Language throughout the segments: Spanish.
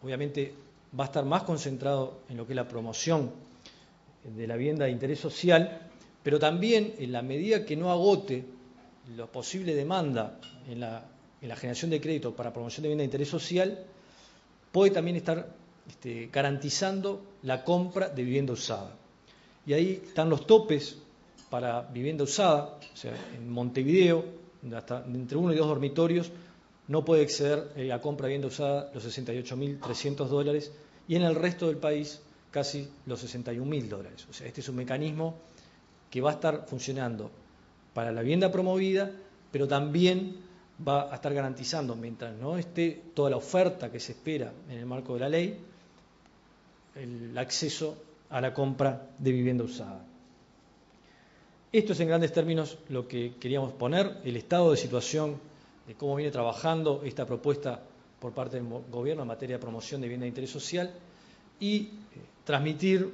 obviamente va a estar más concentrado en lo que es la promoción de la vivienda de interés social, pero también en la medida que no agote la posible demanda en la generación de crédito para promoción de vivienda de interés social, puede también estar garantizando la compra de vivienda usada. Y ahí están los topes para vivienda usada, o sea, en Montevideo, hasta entre 1 y 2 dormitorios, no puede exceder la compra de vivienda usada los $68.300 y en el resto del país casi los $61.000. O sea, este es un mecanismo que va a estar funcionando para la vivienda promovida, pero también va a estar garantizando, mientras no esté toda la oferta que se espera en el marco de la ley, el acceso a la compra de vivienda usada. Esto es en grandes términos lo que queríamos poner, el estado de situación de cómo viene trabajando esta propuesta por parte del Gobierno en materia de promoción de vivienda de interés social y transmitir,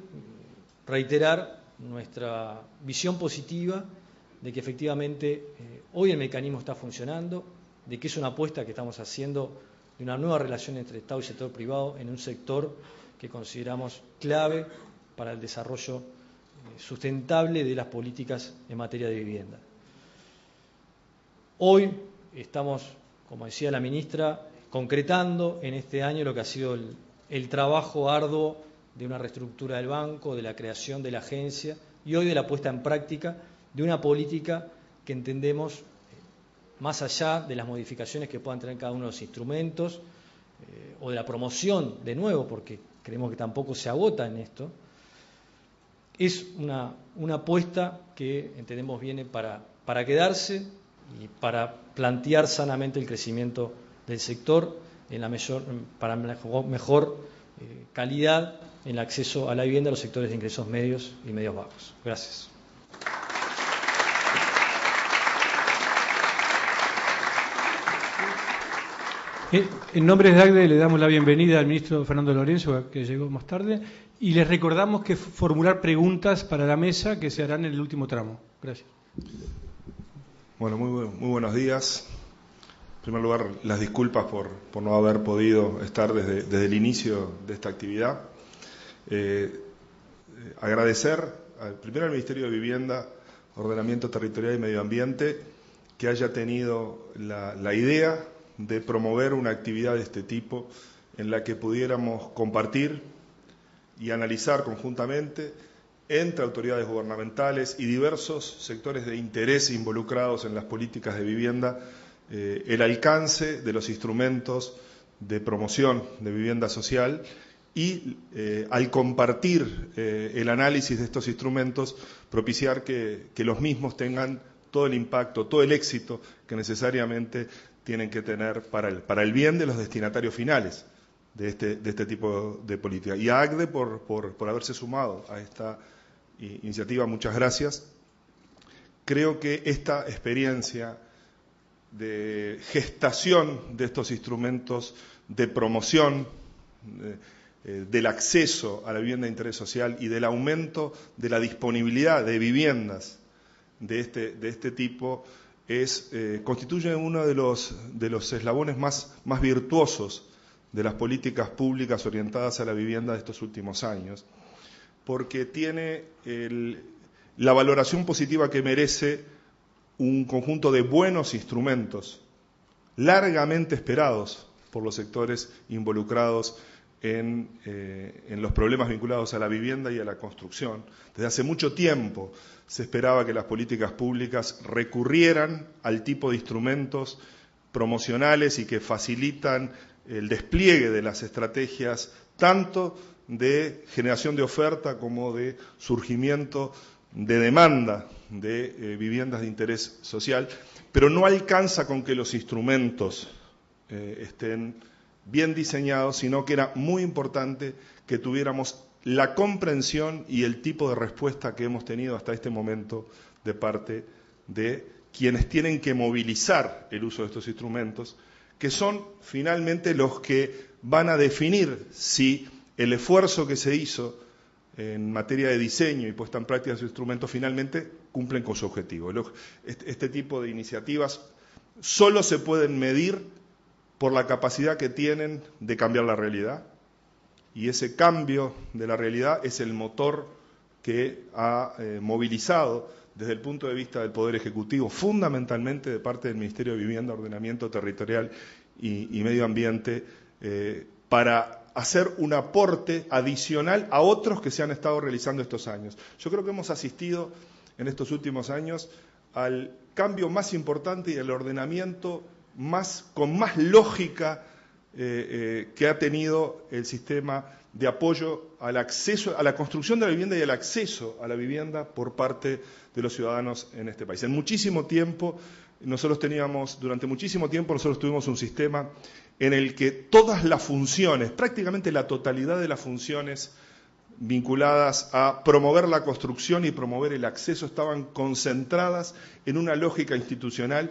reiterar nuestra visión positiva de que efectivamente hoy el mecanismo está funcionando, de que es una apuesta que estamos haciendo de una nueva relación entre Estado y sector privado en un sector que consideramos clave para el desarrollo sustentable de las políticas en materia de vivienda. Hoy estamos, como decía la ministra, concretando en este año lo que ha sido el trabajo arduo de una reestructura del banco, de la creación de la agencia y hoy de la puesta en práctica de una política que entendemos, más allá de las modificaciones que puedan tener cada uno de los instrumentos o de la promoción, de nuevo, porque creemos que tampoco se agota en esto, es una apuesta que entendemos viene para quedarse y para plantear sanamente el crecimiento del sector para mejor calidad en el acceso a la vivienda a los sectores de ingresos medios y medios bajos. Gracias. En nombre de ACDE le damos la bienvenida al ministro Fernando Lorenzo, que llegó más tarde, y les recordamos que formular preguntas para la mesa que se harán en el último tramo. Gracias. Bueno, muy buenos días. En primer lugar, las disculpas por no haber podido estar desde el inicio de esta actividad. Agradecer primero al Ministerio de Vivienda, Ordenamiento Territorial y Medio Ambiente que haya tenido la idea de promover una actividad de este tipo en la que pudiéramos compartir y analizar conjuntamente entre autoridades gubernamentales y diversos sectores de interés involucrados en las políticas de vivienda el alcance de los instrumentos de promoción de vivienda social y al compartir el análisis de estos instrumentos propiciar que los mismos tengan todo el impacto, todo el éxito que necesariamente tienen que tener para el bien de los destinatarios finales de este tipo de política. Y a ACDE por haberse sumado a esta iniciativa, muchas gracias. Creo que esta experiencia de gestación de estos instrumentos de promoción del acceso a la vivienda de interés social y del aumento de la disponibilidad de viviendas de este tipo constituye uno de los eslabones más virtuosos de las políticas públicas orientadas a la vivienda de estos últimos años, porque tiene la valoración positiva que merece un conjunto de buenos instrumentos largamente esperados por los sectores involucrados en los problemas vinculados a la vivienda y a la construcción. Desde hace mucho tiempo se esperaba que las políticas públicas recurrieran al tipo de instrumentos promocionales y que facilitan el despliegue de las estrategias tanto de generación de oferta como de surgimiento de demanda de viviendas de interés social, pero no alcanza con que los instrumentos estén bien diseñados, sino que era muy importante que tuviéramos la comprensión y el tipo de respuesta que hemos tenido hasta este momento de parte de quienes tienen que movilizar el uso de estos instrumentos, que son finalmente los que van a definir si el esfuerzo que se hizo en materia de diseño y puesta en práctica de esos instrumentos finalmente cumplen con su objetivo. Este tipo de iniciativas solo se pueden medir por la capacidad que tienen de cambiar la realidad, y ese cambio de la realidad es el motor que ha movilizado desde el punto de vista del Poder Ejecutivo, fundamentalmente de parte del Ministerio de Vivienda, Ordenamiento Territorial y Medio Ambiente, para hacer un aporte adicional a otros que se han estado realizando estos años. Yo creo que hemos asistido en estos últimos años al cambio más importante y el ordenamiento con más lógica que ha tenido el sistema de apoyo al acceso, a la construcción de la vivienda y al acceso a la vivienda por parte de los ciudadanos en este país. Durante muchísimo tiempo nosotros tuvimos un sistema en el que todas las funciones, prácticamente la totalidad de las funciones vinculadas a promover la construcción y promover el acceso estaban concentradas en una lógica institucional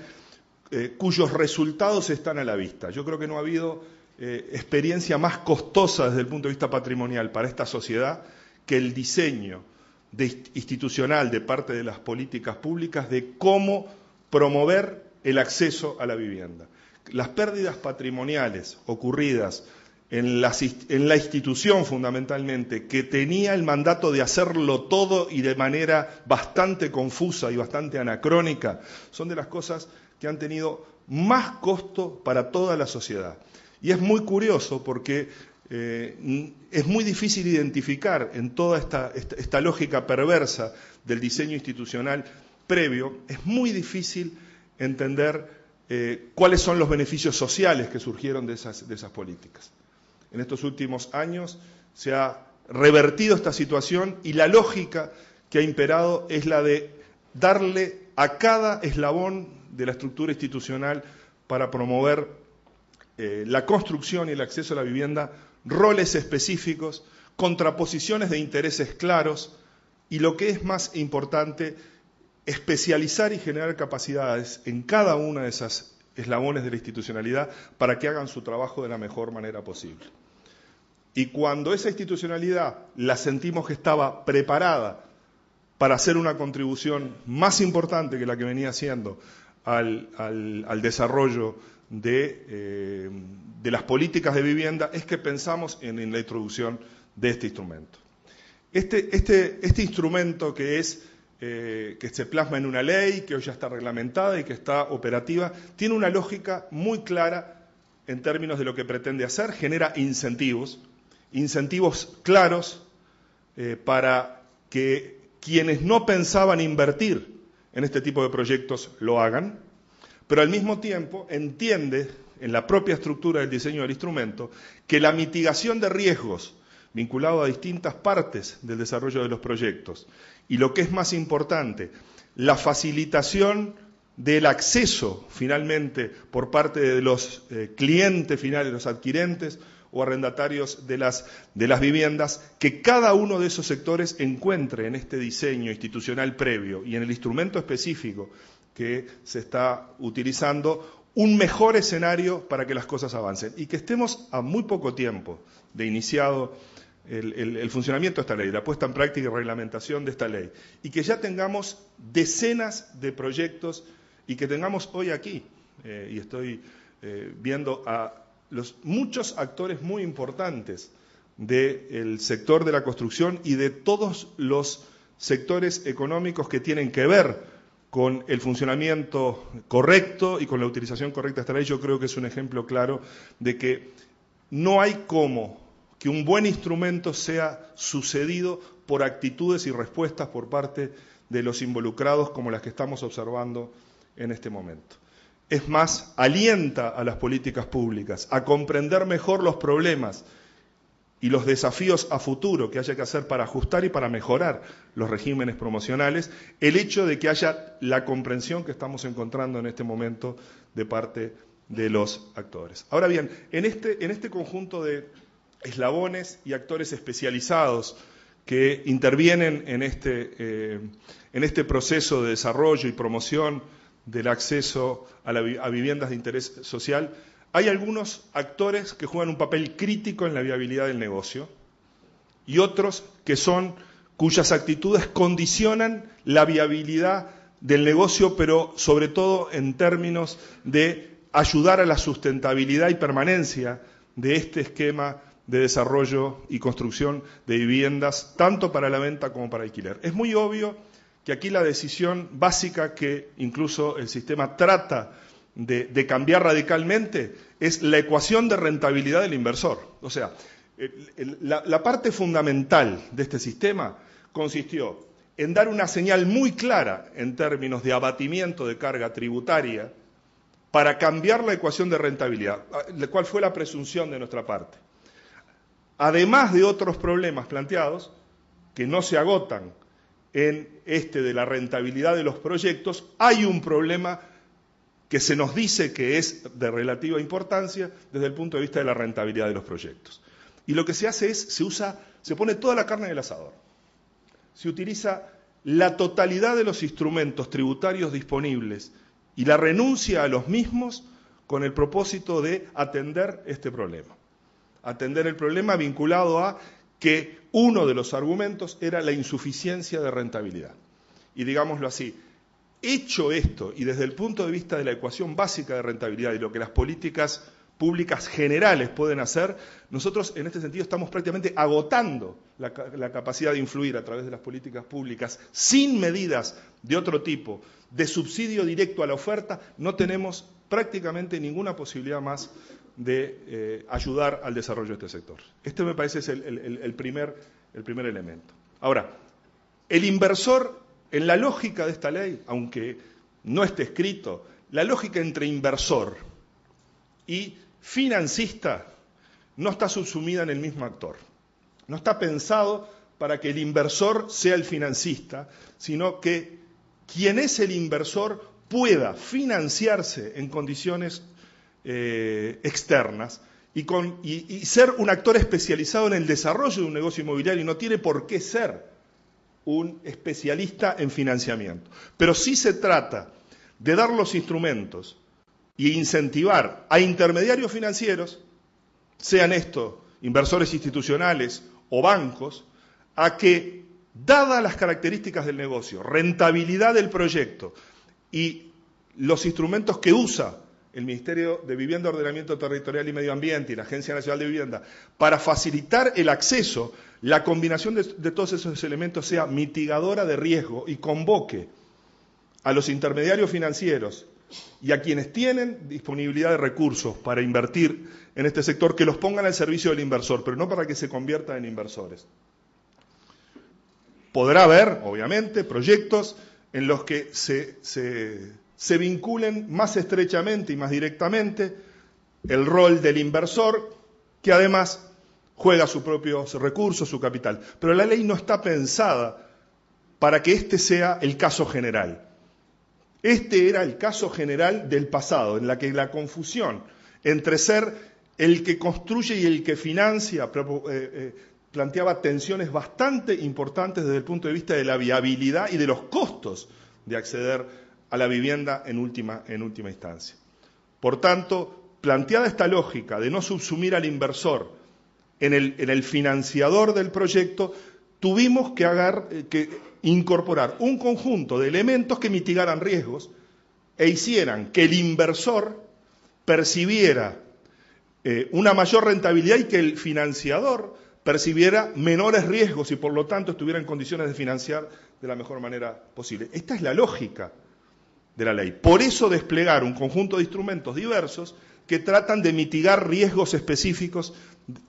cuyos resultados están a la vista. Yo creo que no ha habido experiencia más costosa desde el punto de vista patrimonial para esta sociedad que el diseño institucional de parte de las políticas públicas de cómo promover el acceso a la vivienda. Las pérdidas patrimoniales ocurridas en la institución fundamentalmente, que tenía el mandato de hacerlo todo y de manera bastante confusa y bastante anacrónica, son de las cosas que han tenido más costo para toda la sociedad. Y es muy curioso porque es muy difícil identificar en toda esta lógica perversa del diseño institucional previo, es muy difícil entender cuáles son los beneficios sociales que surgieron de esas políticas. En estos últimos años se ha revertido esta situación y la lógica que ha imperado es la de darle a cada eslabón de la estructura institucional para promover la construcción y el acceso a la vivienda, roles específicos, contraposiciones de intereses claros y, lo que es más importante, especializar y generar capacidades en cada una de esas eslabones de la institucionalidad para que hagan su trabajo de la mejor manera posible. Y cuando esa institucionalidad la sentimos que estaba preparada para hacer una contribución más importante que la que venía haciendo al desarrollo de las políticas de vivienda, es que pensamos en la introducción de este instrumento. Este instrumento que se plasma en una ley, que hoy ya está reglamentada y que está operativa, tiene una lógica muy clara en términos de lo que pretende hacer, genera incentivos claros para que quienes no pensaban invertir en este tipo de proyectos lo hagan, pero al mismo tiempo entiende en la propia estructura del diseño del instrumento que la mitigación de riesgos vinculado a distintas partes del desarrollo de los proyectos y, lo que es más importante, la facilitación del acceso finalmente por parte de los clientes finales, los adquirentes o arrendatarios de las viviendas, que cada uno de esos sectores encuentre en este diseño institucional previo y en el instrumento específico que se está utilizando un mejor escenario para que las cosas avancen y que estemos a muy poco tiempo de iniciado el funcionamiento de esta ley, la puesta en práctica y reglamentación de esta ley, y que ya tengamos decenas de proyectos y que tengamos hoy aquí, y estoy viendo a los muchos actores muy importantes del sector de la construcción y de todos los sectores económicos que tienen que ver con el funcionamiento correcto y con la utilización correcta de esta ley. Yo creo que es un ejemplo claro de que no hay cómo que un buen instrumento sea sucedido por actitudes y respuestas por parte de los involucrados como las que estamos observando en este momento. Es más, alienta a las políticas públicas a comprender mejor los problemas y los desafíos a futuro que haya que hacer para ajustar y para mejorar los regímenes promocionales, el hecho de que haya la comprensión que estamos encontrando en este momento de parte de los actores. Ahora bien, en este conjunto de eslabones y actores especializados que intervienen en este proceso de desarrollo y promoción del acceso a viviendas de interés social, hay algunos actores que juegan un papel crítico en la viabilidad del negocio y otros cuyas actitudes condicionan la viabilidad del negocio, pero sobre todo en términos de ayudar a la sustentabilidad y permanencia de este esquema de desarrollo y construcción de viviendas, tanto para la venta como para alquiler. Es muy obvio que aquí la decisión básica que incluso el sistema trata de cambiar radicalmente es la ecuación de rentabilidad del inversor. O sea, la parte fundamental de este sistema consistió en dar una señal muy clara en términos de abatimiento de carga tributaria para cambiar la ecuación de rentabilidad, cuál fue la presunción de nuestra parte. Además de otros problemas planteados, que no se agotan en este de la rentabilidad de los proyectos, hay un problema que se nos dice que es de relativa importancia desde el punto de vista de la rentabilidad de los proyectos. Y lo que se hace es, se pone toda la carne en el asador. Se utiliza la totalidad de los instrumentos tributarios disponibles y la renuncia a los mismos con el propósito de atender este problema. Atender el problema vinculado a que uno de los argumentos era la insuficiencia de rentabilidad. Y digámoslo así, hecho esto, y desde el punto de vista de la ecuación básica de rentabilidad y lo que las políticas públicas generales pueden hacer, nosotros en este sentido estamos prácticamente agotando la capacidad de influir a través de las políticas públicas sin medidas de otro tipo, de subsidio directo a la oferta, no tenemos prácticamente ninguna posibilidad más de ayudar al desarrollo de este sector. Este me parece es el primer elemento. Ahora, el inversor, en la lógica de esta ley, aunque no esté escrito, la lógica entre inversor y financista no está subsumida en el mismo actor. No está pensado para que el inversor sea el financista, sino que quien es el inversor pueda financiarse en condiciones externas y ser un actor especializado en el desarrollo de un negocio inmobiliario, y no tiene por qué ser un especialista en financiamiento. Pero sí se trata de dar los instrumentos e incentivar a intermediarios financieros, sean estos inversores institucionales o bancos, a que, dadas las características del negocio, rentabilidad del proyecto y los instrumentos que usa el Ministerio de Vivienda, Ordenamiento Territorial y Medio Ambiente y la Agencia Nacional de Vivienda para facilitar el acceso, la combinación de todos esos elementos sea mitigadora de riesgo y convoque a los intermediarios financieros y a quienes tienen disponibilidad de recursos para invertir en este sector, que los pongan al servicio del inversor, pero no para que se conviertan en inversores. Podrá haber, obviamente, proyectos en los que se vinculen más estrechamente y más directamente el rol del inversor, que además juega sus propios recursos, su capital. Pero la ley no está pensada para que este sea el caso general. Este era el caso general del pasado, en la que la confusión entre ser el que construye y el que financia planteaba tensiones bastante importantes desde el punto de vista de la viabilidad y de los costos de acceder a la vivienda en última instancia. Por tanto, planteada esta lógica de no subsumir al inversor en el financiador del proyecto, tuvimos que incorporar un conjunto de elementos que mitigaran riesgos e hicieran que el inversor percibiera una mayor rentabilidad y que el financiador percibiera menores riesgos y por lo tanto estuviera en condiciones de financiar de la mejor manera posible. Esta es la lógica de la ley. Por eso desplegar un conjunto de instrumentos diversos que tratan de mitigar riesgos específicos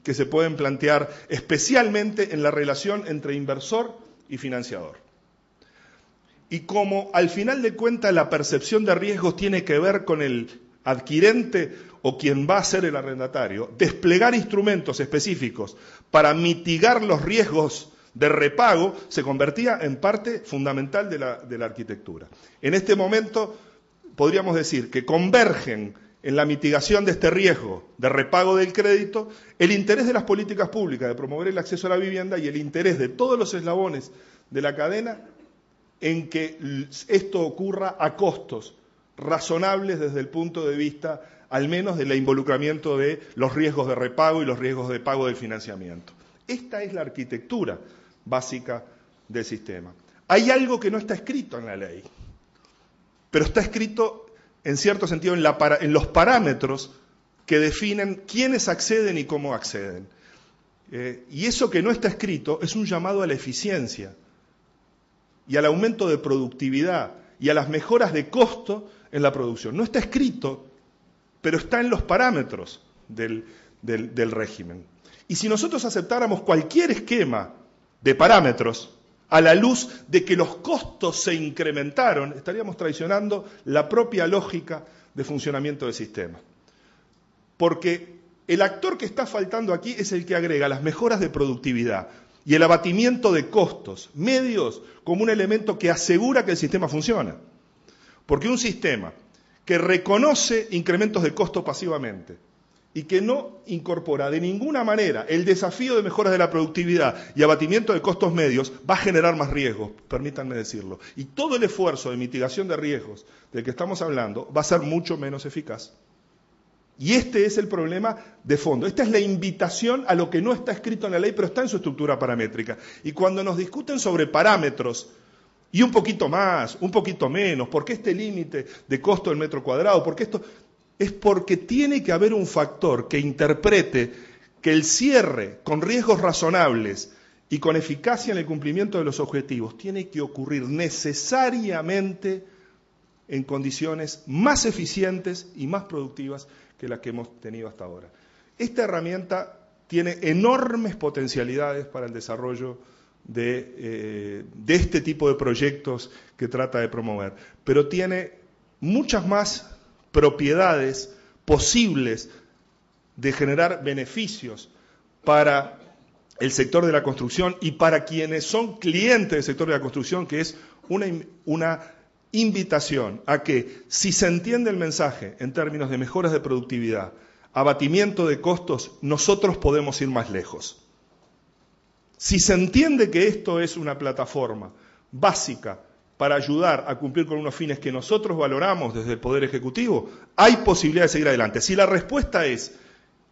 que se pueden plantear especialmente en la relación entre inversor y financiador. Y como al final de cuentas la percepción de riesgos tiene que ver con el adquirente o quien va a ser el arrendatario, desplegar instrumentos específicos para mitigar los riesgos de repago se convertía en parte fundamental de la arquitectura. En este momento podríamos decir que convergen en la mitigación de este riesgo de repago del crédito el interés de las políticas públicas de promover el acceso a la vivienda y el interés de todos los eslabones de la cadena en que esto ocurra a costos razonables desde el punto de vista al menos del involucramiento de los riesgos de repago y los riesgos de pago del financiamiento. Esta es la arquitectura básica del sistema. Hay algo que no está escrito en la ley, pero está escrito en cierto sentido, en los parámetros que definen quiénes acceden y cómo acceden. Y eso que no está escrito es un llamado a la eficiencia y al aumento de productividad y a las mejoras de costo en la producción. No está escrito, pero está en los parámetros del régimen. Y si nosotros aceptáramos cualquier esquema de parámetros a la luz de que los costos se incrementaron, estaríamos traicionando la propia lógica de funcionamiento del sistema. Porque el actor que está faltando aquí es el que agrega las mejoras de productividad y el abatimiento de costos medios como un elemento que asegura que el sistema funciona. Porque un sistema que reconoce incrementos de costo pasivamente y que no incorpora de ninguna manera el desafío de mejoras de la productividad y abatimiento de costos medios, va a generar más riesgos, permítanme decirlo. Y todo el esfuerzo de mitigación de riesgos del que estamos hablando va a ser mucho menos eficaz. Y este es el problema de fondo. Esta es la invitación a lo que no está escrito en la ley, pero está en su estructura paramétrica. Y cuando nos discuten sobre parámetros, y un poquito más, un poquito menos, ¿por qué este límite de costo del metro cuadrado? ¿Por qué esto? Es porque tiene que haber un factor que interprete que el cierre con riesgos razonables y con eficacia en el cumplimiento de los objetivos tiene que ocurrir necesariamente en condiciones más eficientes y más productivas que las que hemos tenido hasta ahora. Esta herramienta tiene enormes potencialidades para el desarrollo de este tipo de proyectos que trata de promover, pero tiene muchas más propiedades posibles de generar beneficios para el sector de la construcción y para quienes son clientes del sector de la construcción, que es una invitación a que, si se entiende el mensaje en términos de mejoras de productividad, abatimiento de costos, nosotros podemos ir más lejos. Si se entiende que esto es una plataforma básica para ayudar a cumplir con unos fines que nosotros valoramos desde el Poder Ejecutivo, hay posibilidad de seguir adelante. Si la respuesta es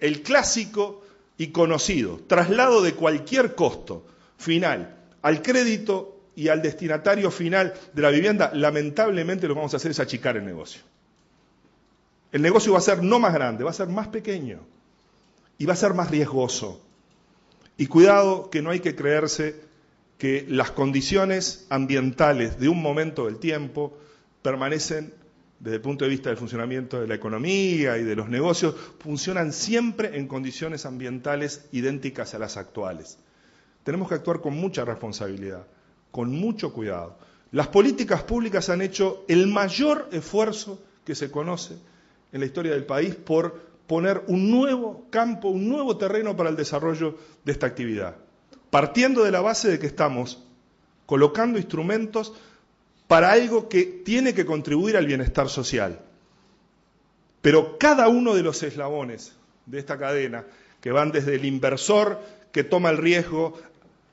el clásico y conocido traslado de cualquier costo final al crédito y al destinatario final de la vivienda, lamentablemente lo que vamos a hacer es achicar el negocio. El negocio va a ser no más grande, va a ser más pequeño y va a ser más riesgoso. Y cuidado que no hay que creerse que las condiciones ambientales de un momento del tiempo permanecen, desde el punto de vista del funcionamiento de la economía y de los negocios, funcionan siempre en condiciones ambientales idénticas a las actuales. Tenemos que actuar con mucha responsabilidad, con mucho cuidado. Las políticas públicas han hecho el mayor esfuerzo que se conoce en la historia del país por poner un nuevo campo, un nuevo terreno para el desarrollo de esta actividad, partiendo de la base de que estamos colocando instrumentos para algo que tiene que contribuir al bienestar social. Pero cada uno de los eslabones de esta cadena, que van desde el inversor que toma el riesgo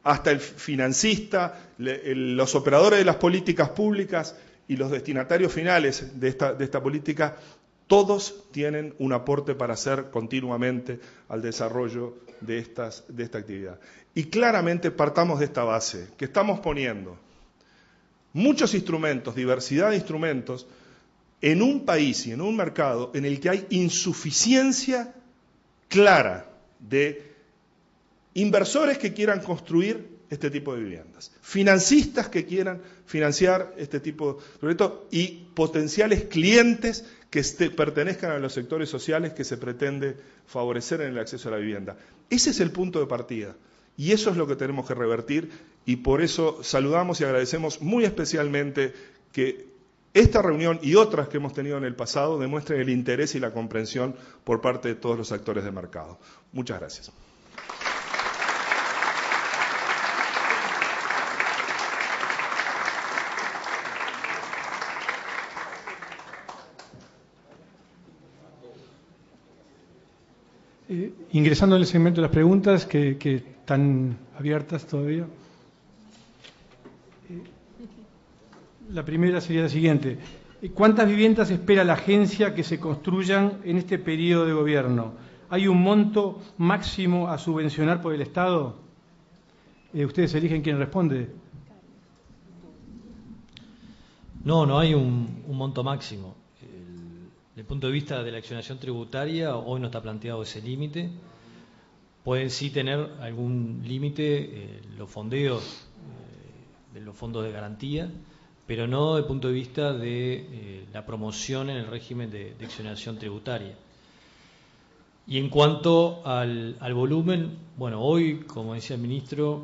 hasta el financista, los operadores de las políticas públicas y los destinatarios finales de esta política, todos tienen un aporte para hacer continuamente al desarrollo de esta actividad. Y claramente partamos de esta base, que estamos poniendo muchos instrumentos, diversidad de instrumentos, en un país y en un mercado en el que hay insuficiencia clara de inversores que quieran construir este tipo de viviendas, financistas que quieran financiar este tipo de proyectos y potenciales clientes que pertenezcan a los sectores sociales que se pretende favorecer en el acceso a la vivienda. Ese es el punto de partida y eso es lo que tenemos que revertir y por eso saludamos y agradecemos muy especialmente que esta reunión y otras que hemos tenido en el pasado demuestren el interés y la comprensión por parte de todos los actores de mercado. Muchas gracias. Ingresando en el segmento de las preguntas que están abiertas todavía. La primera sería la siguiente. ¿Cuántas viviendas espera la agencia que se construyan en este periodo de gobierno? ¿Hay un monto máximo a subvencionar por el Estado? Ustedes eligen quién responde. No hay un monto máximo. Desde el punto de vista de la accionación tributaria, hoy no está planteado ese límite. Pueden sí tener algún límite los fondeos de los fondos de garantía, pero no desde el punto de vista de la promoción en el régimen de exoneración tributaria. Y en cuanto al volumen, bueno, hoy, como decía el ministro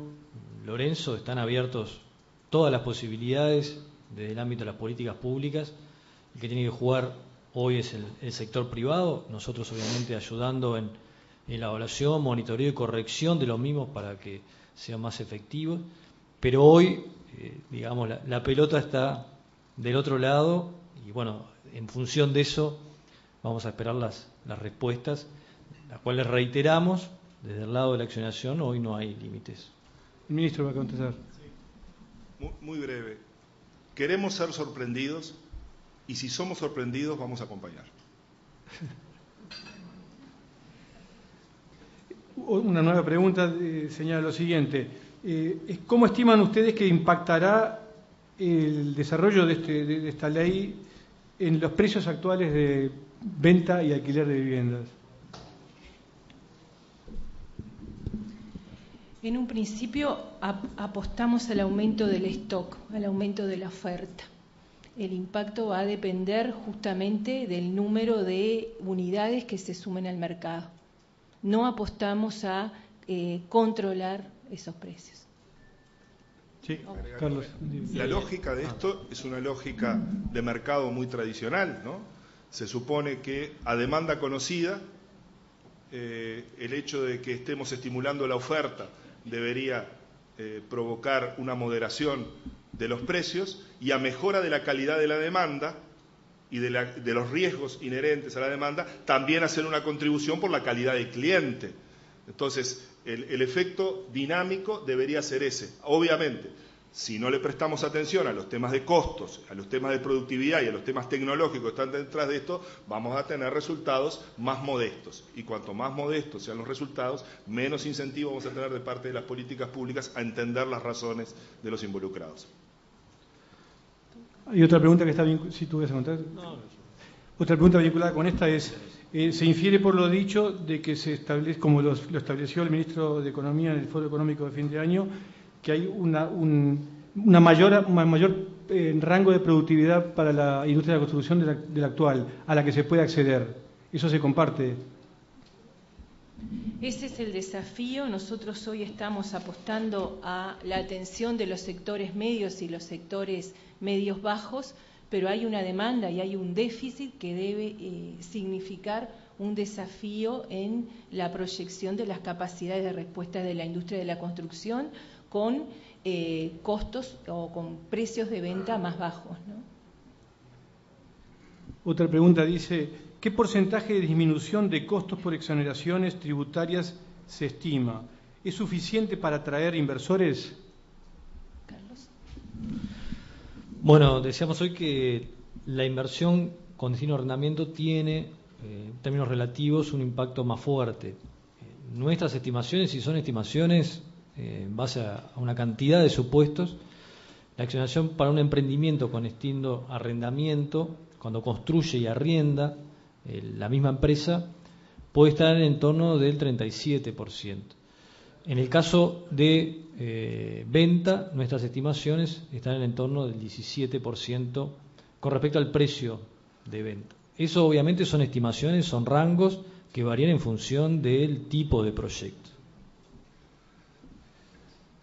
Lorenzo, están abiertos todas las posibilidades desde el ámbito de las políticas públicas. El que tiene que jugar hoy es el sector privado, nosotros obviamente ayudando en la evaluación, monitoreo y corrección de los mismos para que sean más efectivos, pero hoy, digamos, la pelota está del otro lado y bueno, en función de eso vamos a esperar las respuestas, las cuales reiteramos, desde el lado de la accionación hoy no hay límites. El ministro va a contestar. Sí. Muy breve. Queremos ser sorprendidos y si somos sorprendidos vamos a acompañar. Una nueva pregunta señala lo siguiente. ¿Cómo estiman ustedes que impactará el desarrollo de esta ley en los precios actuales de venta y alquiler de viviendas? En un principio apostamos al aumento del stock, al aumento de la oferta. El impacto va a depender justamente del número de unidades que se sumen al mercado. No apostamos a controlar esos precios. Sí, Carlos. La lógica de esto es una lógica de mercado muy tradicional, ¿no? Se supone que a demanda conocida, el hecho de que estemos estimulando la oferta debería provocar una moderación de los precios y a mejora de la calidad de la demanda y de los riesgos inherentes a la demanda, también hacer una contribución por la calidad del cliente. Entonces, el efecto dinámico debería ser ese. Obviamente, si no le prestamos atención a los temas de costos, a los temas de productividad y a los temas tecnológicos que están detrás de esto, vamos a tener resultados más modestos. Y cuanto más modestos sean los resultados, menos incentivo vamos a tener de parte de las políticas públicas a entender las razones de los involucrados. Hay otra pregunta que está bien, si tú vas a contar. No. Otra pregunta vinculada con esta es, se infiere por lo dicho de que se establece, como lo estableció el ministro de Economía en el Foro Económico de fin de año, que hay un mayor rango de productividad para la industria de la construcción de la actual, a la que se puede acceder. ¿Eso se comparte? Ese es el desafío. Nosotros hoy estamos apostando a la atención de los sectores medios y los sectores medios bajos, pero hay una demanda y hay un déficit que debe significar un desafío en la proyección de las capacidades de respuesta de la industria de la construcción con costos o con precios de venta más bajos, ¿no? Otra pregunta dice, ¿qué porcentaje de disminución de costos por exoneraciones tributarias se estima? ¿Es suficiente para atraer inversores? Carlos. Bueno, decíamos hoy que la inversión con destino a arrendamiento tiene, en términos relativos, un impacto más fuerte. Nuestras estimaciones, si son estimaciones en base a una cantidad de supuestos, la exoneración para un emprendimiento con destino a arrendamiento, cuando construye y arrienda la misma empresa, puede estar en torno del 37%. En el caso de venta, nuestras estimaciones están en el entorno del 17% con respecto al precio de venta. Eso obviamente son estimaciones, son rangos que varían en función del tipo de proyecto.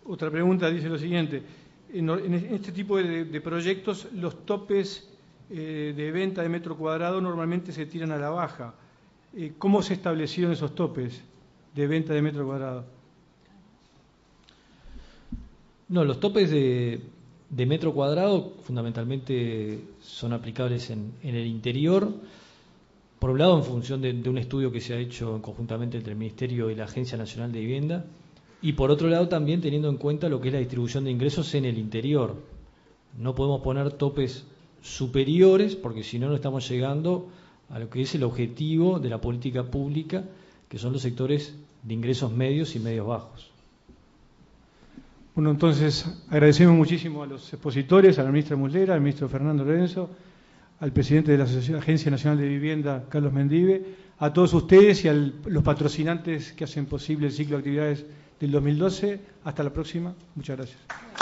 Otra pregunta dice lo siguiente, en este tipo de proyectos los topes de venta de metro cuadrado normalmente se tiran a la baja. ¿Cómo se establecieron esos topes de venta de metro cuadrado? No, los topes de metro cuadrado fundamentalmente son aplicables en el interior, por un lado en función de un estudio que se ha hecho conjuntamente entre el Ministerio y la Agencia Nacional de Vivienda, y por otro lado también teniendo en cuenta lo que es la distribución de ingresos en el interior. No podemos poner topes superiores porque si no, no estamos llegando a lo que es el objetivo de la política pública, que son los sectores de ingresos medios y medios bajos. Bueno, entonces agradecemos muchísimo a los expositores, a la ministra Muslera, al ministro Fernando Lorenzo, al presidente de la Agencia Nacional de Vivienda, Carlos Mendive, a todos ustedes y a los patrocinantes que hacen posible el ciclo de actividades del 2012. Hasta la próxima. Muchas gracias.